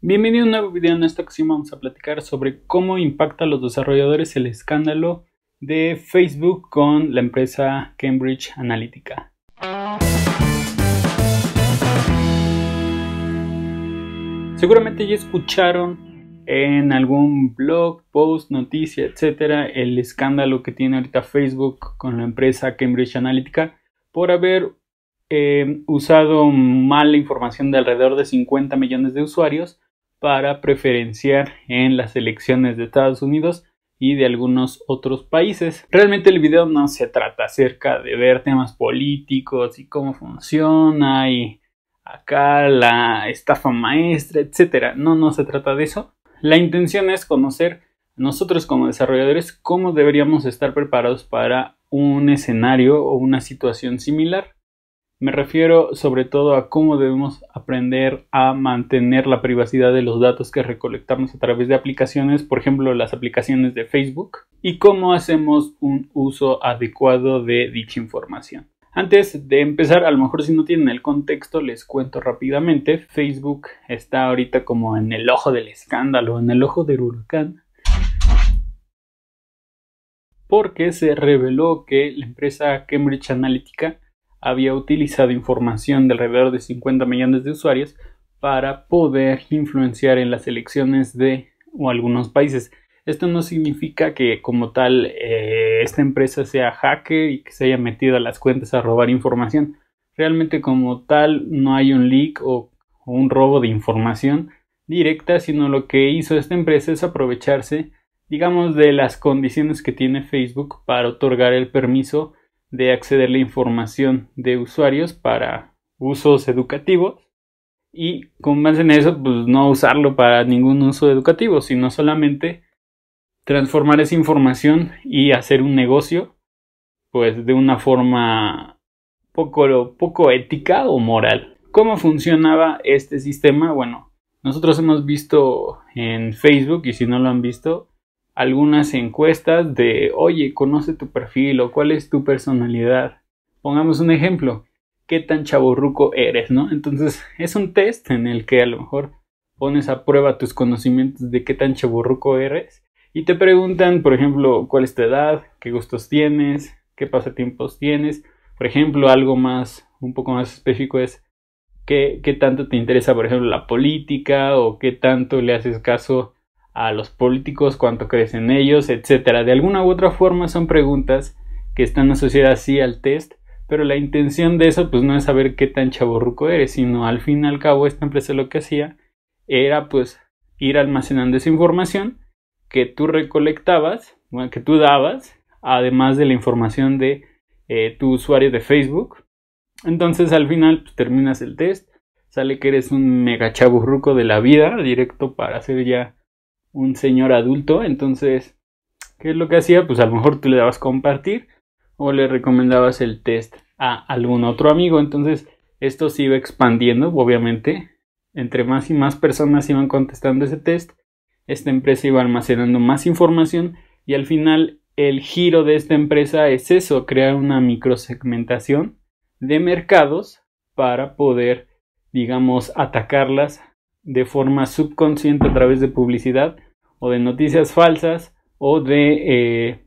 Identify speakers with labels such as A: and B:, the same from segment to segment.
A: Bienvenido a un nuevo video. En esta ocasión vamos a platicar sobre cómo impacta a los desarrolladores el escándalo de Facebook con la empresa Cambridge Analytica. Seguramente ya escucharon en algún blog, post, noticia, etcétera, el escándalo que tiene ahorita Facebook con la empresa Cambridge Analytica por haber usado mala información de alrededor de 50 millones de usuarios para preferenciar en las elecciones de Estados Unidos y de algunos otros países. Realmente el video no se trata acerca de ver temas políticos y cómo funciona y acá la estafa maestra, etcétera. No se trata de eso. La intención es conocer nosotros como desarrolladores cómo deberíamos estar preparados para un escenario o una situación similar. Me refiero sobre todo a cómo debemos aprender a mantener la privacidad de los datos que recolectamos a través de aplicaciones, por ejemplo las aplicaciones de Facebook, y cómo hacemos un uso adecuado de dicha información. Antes de empezar, a lo mejor si no tienen el contexto, les cuento rápidamente. Facebook está ahorita como en el ojo del escándalo, en el ojo del huracán, porque se reveló que la empresa Cambridge Analytica había utilizado información de alrededor de 50 millones de usuarios para poder influenciar en las elecciones de algunos países. Esto no significa que como tal esta empresa sea hacker y que se haya metido a las cuentas a robar información. Realmente como tal no hay un leak o un robo de información directa, sino lo que hizo esta empresa es aprovecharse, digamos, de las condiciones que tiene Facebook para otorgar el permiso de acceder a la información de usuarios para usos educativos y con base en eso pues no usarlo para ningún uso educativo, sino solamente transformar esa información y hacer un negocio pues de una forma poco ética o moral. ¿Cómo funcionaba este sistema? Bueno, nosotros hemos visto en Facebook, y si no lo han visto, algunas encuestas de oye, conoce tu perfil o cuál es tu personalidad. Pongamos un ejemplo, qué tan chavorruco eres, ¿no? Entonces es un test en el que a lo mejor pones a prueba tus conocimientos de qué tan chavorruco eres y te preguntan, por ejemplo, cuál es tu edad, qué gustos tienes, qué pasatiempos tienes. Por ejemplo, algo más, un poco más específico es qué tanto te interesa, por ejemplo, la política o qué tanto le haces caso a los políticos, cuánto crees en ellos, etcétera. De alguna u otra forma son preguntas que están asociadas sí al test, pero la intención de eso pues no es saber qué tan chavorruco eres, sino al fin y al cabo esta empresa lo que hacía era pues ir almacenando esa información que tú recolectabas, bueno, que tú dabas, además de la información de tu usuario de Facebook. Entonces al final pues terminas el test, sale que eres un mega chavorruco de la vida, directo para ser ya un señor adulto. Entonces, ¿qué es lo que hacía? Pues a lo mejor tú le dabas compartir o le recomendabas el test a algún otro amigo. Entonces esto se iba expandiendo, obviamente, entre más y más personas iban contestando ese test, esta empresa iba almacenando más información y al final el giro de esta empresa es eso, crear una microsegmentación de mercados para poder, digamos, atacarlas de forma subconsciente a través de publicidad o de noticias falsas o de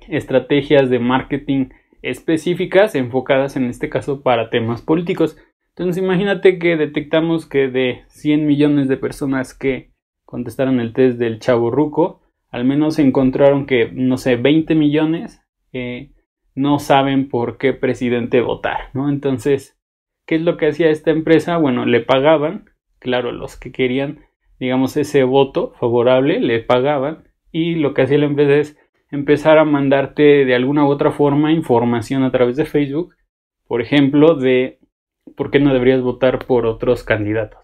A: estrategias de marketing específicas enfocadas en este caso para temas políticos. Entonces imagínate que detectamos que de 100 millones de personas que contestaron el test del chavorruco, al menos encontraron que, no sé, 20 millones no saben por qué presidente votar, ¿no? Entonces, ¿qué es lo que hacía esta empresa? Bueno, le pagaban, claro, los que querían, digamos, ese voto favorable, le pagaban, y lo que hacía la empresa es empezar a mandarte de alguna u otra forma información a través de Facebook, por ejemplo, de por qué no deberías votar por otros candidatos.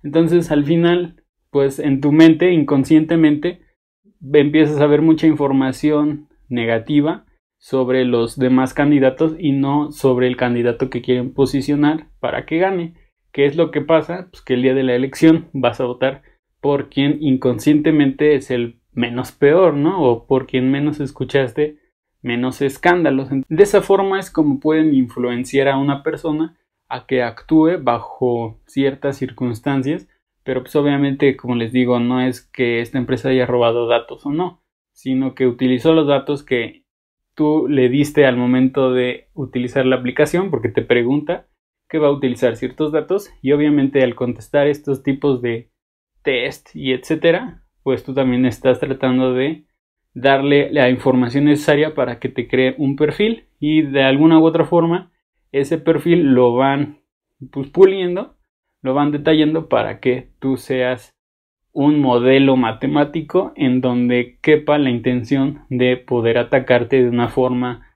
A: Entonces, al final, pues en tu mente, inconscientemente, empiezas a ver mucha información negativa sobre los demás candidatos y no sobre el candidato que quieren posicionar para que gane. ¿Qué es lo que pasa? Pues que el día de la elección vas a votar por quien inconscientemente es el menos peor, ¿no? O por quien menos escuchaste, menos escándalos. De esa forma es como pueden influenciar a una persona a que actúe bajo ciertas circunstancias pero pues obviamente, como les digo, no es que esta empresa haya robado datos o no, sino que utilizó los datos que tú le diste al momento de utilizar la aplicación, porque te pregunta que va a utilizar ciertos datos, y obviamente al contestar estos tipos de test y etcétera, pues tú también estás tratando de darle la información necesaria para que te cree un perfil, y de alguna u otra forma ese perfil lo van pues puliendo, lo van detallando para que tú seas un modelo matemático en donde quepa la intención de poder atacarte de una forma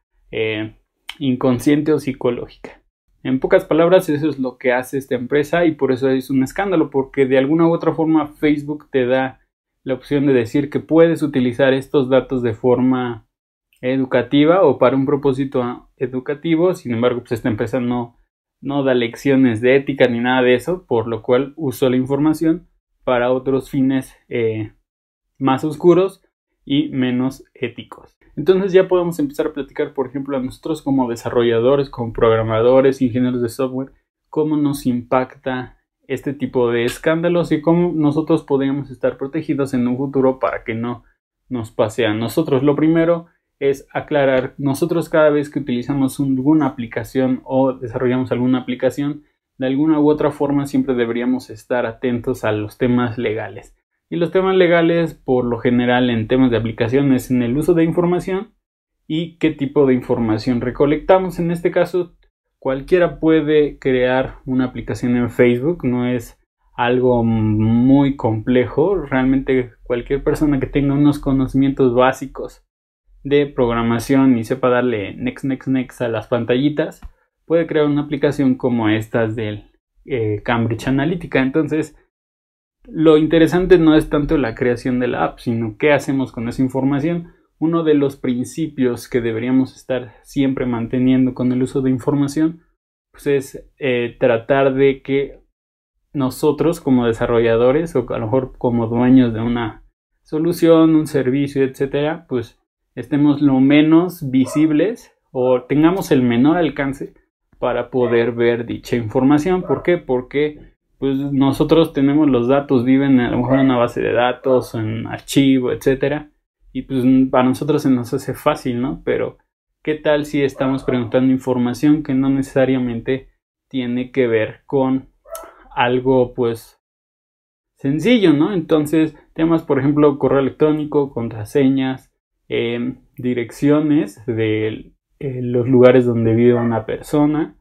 A: inconsciente o psicológica. En pocas palabras, eso es lo que hace esta empresa, y por eso es un escándalo, porque de alguna u otra forma Facebook te da la opción de decir que puedes utilizar estos datos de forma educativa o para un propósito educativo. Sin embargo, pues esta empresa no da lecciones de ética ni nada de eso, por lo cual usó la información para otros fines más oscuros y menos éticos. Entonces ya podemos empezar a platicar, por ejemplo, a nosotros como desarrolladores, como programadores, ingenieros de software, cómo nos impacta este tipo de escándalos y cómo nosotros podríamos estar protegidos en un futuro para que no nos pase a nosotros. Lo primero es aclarar, nosotros cada vez que utilizamos alguna aplicación o desarrollamos alguna aplicación, de alguna u otra forma siempre deberíamos estar atentos a los temas legales. Y los temas legales, por lo general en temas de aplicaciones, en el uso de información y qué tipo de información recolectamos. En este caso, cualquiera puede crear una aplicación en Facebook, no es algo muy complejo. Realmente cualquier persona que tenga unos conocimientos básicos de programación y sepa darle next, next, next a las pantallitas, puede crear una aplicación como estas del Cambridge Analytica. Entonces, lo interesante no es tanto la creación de la app, sino qué hacemos con esa información. Uno de los principios que deberíamos estar siempre manteniendo con el uso de información, pues es tratar de que nosotros como desarrolladores o a lo mejor como dueños de una solución, un servicio, etcétera, pues estemos lo menos visibles o tengamos el menor alcance para poder ver dicha información. ¿Por qué? Porque pues nosotros tenemos los datos, viven a lo mejor en una base de datos, en archivo, etcétera, y pues para nosotros se nos hace fácil, ¿no? Pero ¿qué tal si estamos preguntando información que no necesariamente tiene que ver con algo pues sencillo, ¿no? Entonces, temas, por ejemplo, correo electrónico, contraseñas, direcciones de los lugares donde vive una persona,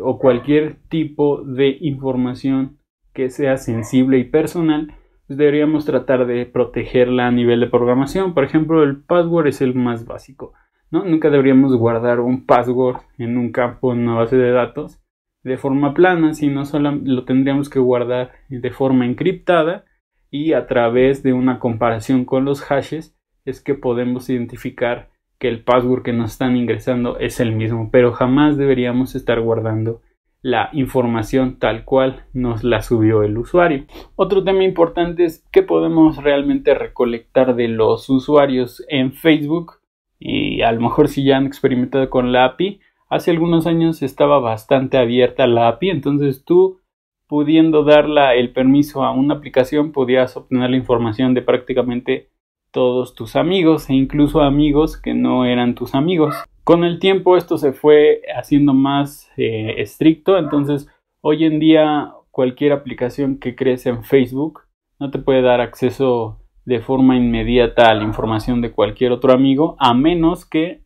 A: o cualquier tipo de información que sea sensible y personal, pues deberíamos tratar de protegerla a nivel de programación. Por ejemplo, el password es el más básico, ¿no? Nunca deberíamos guardar un password en un campo en una base de datos de forma plana, sino solo lo tendríamos que guardar de forma encriptada, y a través de una comparación con los hashes es que podemos identificar que el password que nos están ingresando es el mismo, pero jamás deberíamos estar guardando la información tal cual nos la subió el usuario. Otro tema importante es qué podemos realmente recolectar de los usuarios en Facebook, y a lo mejor si ya han experimentado con la API, hace algunos años estaba bastante abierta la API, entonces tú pudiendo darle el permiso a una aplicación podías obtener la información de prácticamente todos tus amigos e incluso amigos que no eran tus amigos. Con el tiempo esto se fue haciendo más estricto, entonces hoy en día cualquier aplicación que crees en Facebook no te puede dar acceso de forma inmediata a la información de cualquier otro amigo, a menos que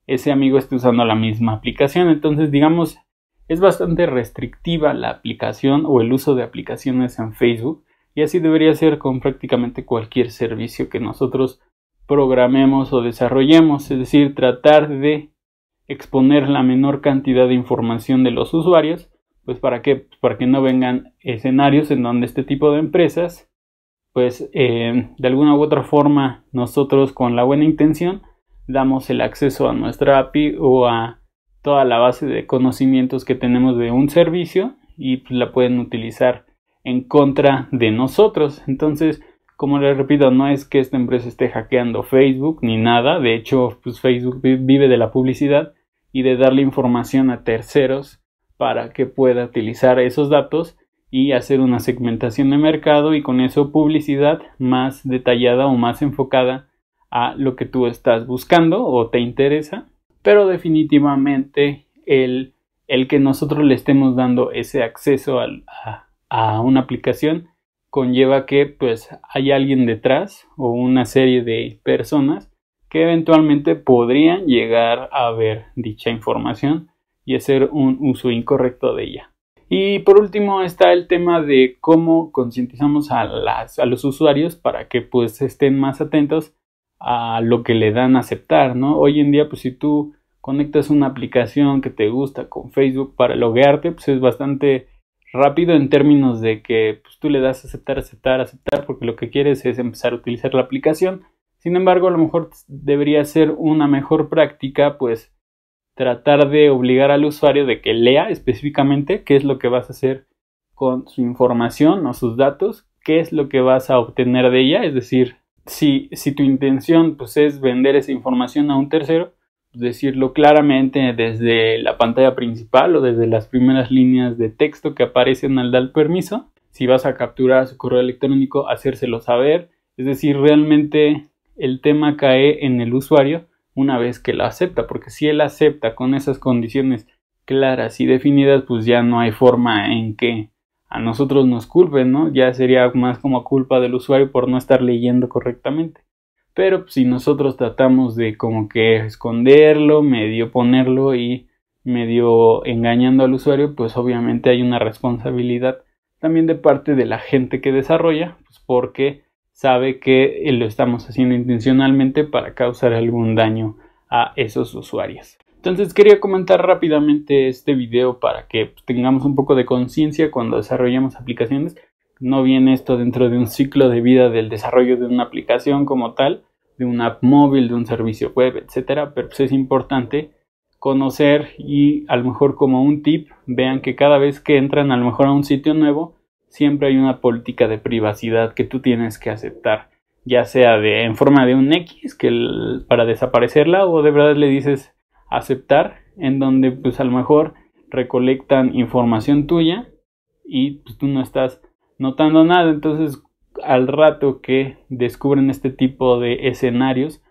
A: ese amigo esté usando la misma aplicación. Entonces, digamos, es bastante restrictiva la aplicación o el uso de aplicaciones en Facebook, y así debería ser con prácticamente cualquier servicio que nosotros programemos o desarrollemos, es decir, tratar de exponer la menor cantidad de información de los usuarios, pues para que no vengan escenarios en donde este tipo de empresas, pues de alguna u otra forma nosotros con la buena intención damos el acceso a nuestra API o a toda la base de conocimientos que tenemos de un servicio, y pues la pueden utilizar en contra de nosotros. Entonces, como les repito, no es que esta empresa esté hackeando Facebook ni nada. De hecho, pues Facebook vive de la publicidad y de darle información a terceros para que pueda utilizar esos datos y hacer una segmentación de mercado y con eso publicidad más detallada o más enfocada a lo que tú estás buscando o te interesa. Pero definitivamente el que nosotros le estemos dando ese acceso a una aplicación conlleva que pues hay alguien detrás o una serie de personas que eventualmente podrían llegar a ver dicha información y hacer un uso incorrecto de ella. Y por último está el tema de cómo concientizamos a los usuarios para que pues estén más atentos a lo que le dan a aceptar, ¿no? Hoy en día pues si tú conectas una aplicación que te gusta con Facebook para loguearte, pues es bastante rápido en términos de que pues, tú le das aceptar porque lo que quieres es empezar a utilizar la aplicación. Sin embargo, a lo mejor debería ser una mejor práctica pues tratar de obligar al usuario de que lea específicamente qué es lo que vas a hacer con su información o sus datos, qué es lo que vas a obtener de ella. Es decir, si tu intención pues es vender esa información a un tercero, decirlo claramente desde la pantalla principal o desde las primeras líneas de texto que aparecen al dar permiso. Si vas a capturar su correo electrónico, hacérselo saber. Es decir, realmente el tema cae en el usuario una vez que lo acepta, porque si él acepta con esas condiciones claras y definidas, pues ya no hay forma en que a nosotros nos culpen, ¿no? Ya sería más como culpa del usuario por no estar leyendo correctamente. Pero si nosotros tratamos de como que esconderlo, medio ponerlo y medio engañando al usuario, pues obviamente hay una responsabilidad también de parte de la gente que desarrolla, pues porque sabe que lo estamos haciendo intencionalmente para causar algún daño a esos usuarios. Entonces quería comentar rápidamente este video para que tengamos un poco de conciencia cuando desarrollamos aplicaciones. No viene esto dentro de un ciclo de vida del desarrollo de una aplicación como tal, de una app móvil, de un servicio web, etcétera, pero pues es importante conocer y a lo mejor como un tip, vean que cada vez que entran a lo mejor a un sitio nuevo, siempre hay una política de privacidad que tú tienes que aceptar, ya sea en forma de un X para desaparecerla o de verdad le dices aceptar, en donde pues a lo mejor recolectan información tuya y pues tú no estás notando nada. Entonces al rato que descubren este tipo de escenarios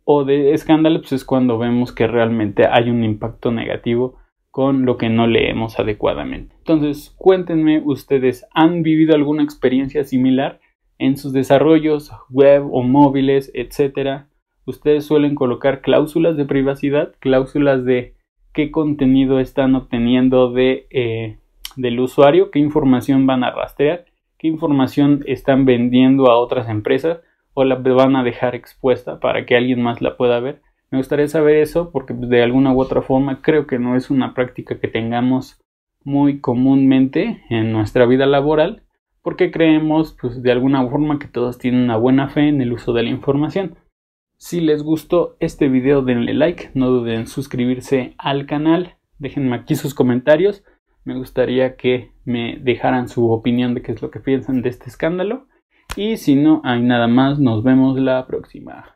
A: o de escándalos, pues es cuando vemos que realmente hay un impacto negativo con lo que no leemos adecuadamente. Entonces cuéntenme, ¿ustedes han vivido alguna experiencia similar en sus desarrollos web o móviles, etcétera? ¿Ustedes suelen colocar cláusulas de privacidad, cláusulas de qué contenido están obteniendo del usuario, qué información van a rastrear, qué información están vendiendo a otras empresas o la van a dejar expuesta para que alguien más la pueda ver? Me gustaría saber eso porque de alguna u otra forma creo que no es una práctica que tengamos muy comúnmente en nuestra vida laboral, porque creemos pues de alguna forma que todos tienen una buena fe en el uso de la información. Si les gustó este video denle like, no duden en suscribirse al canal, déjenme aquí sus comentarios, me gustaría que me dejaran su opinión de qué es lo que piensan de este escándalo y si no hay nada más nos vemos la próxima.